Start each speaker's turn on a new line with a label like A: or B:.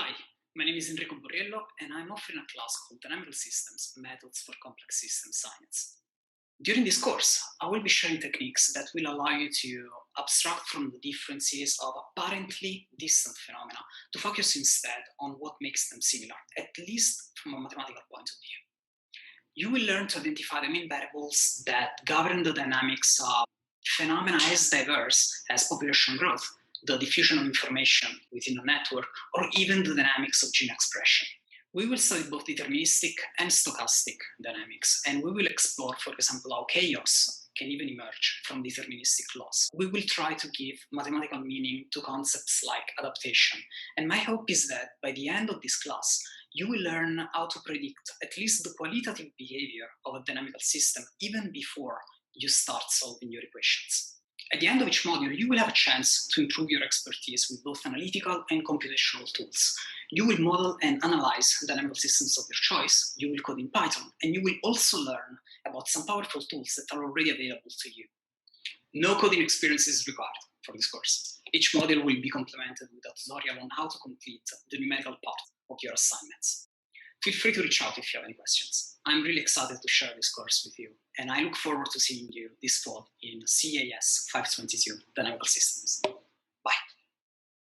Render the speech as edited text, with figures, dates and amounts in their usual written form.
A: Hi, my name is Enrico Borriello, and I'm offering a class called Dynamical Systems, Methods for Complex System Science. During this course, I will be sharing techniques that will allow you to abstract from the differences of apparently distant phenomena to focus instead on what makes them similar, at least from a mathematical point of view. You will learn to identify the main variables that govern the dynamics of phenomena as diverse as population growth, the diffusion of information within a network, or even the dynamics of gene expression. We will study both deterministic and stochastic dynamics, and we will explore, for example, how chaos can even emerge from deterministic laws. We will try to give mathematical meaning to concepts like adaptation, and my hope is that by the end of this class, you will learn how to predict at least the qualitative behavior of a dynamical system even before you start solving your equations. At the end of each module, you will have a chance to improve your expertise with both analytical and computational tools. You will model and analyze dynamical systems of your choice, you will code in Python, and you will also learn about some powerful tools that are already available to you. No coding experience is required for this course. Each module will be complemented with a tutorial on how to complete the numerical part of your assignments. Feel free to reach out if you have any questions. I'm really excited to share this course with you, and I look forward to seeing you this fall in CAS 522 Dynamical Systems. Bye.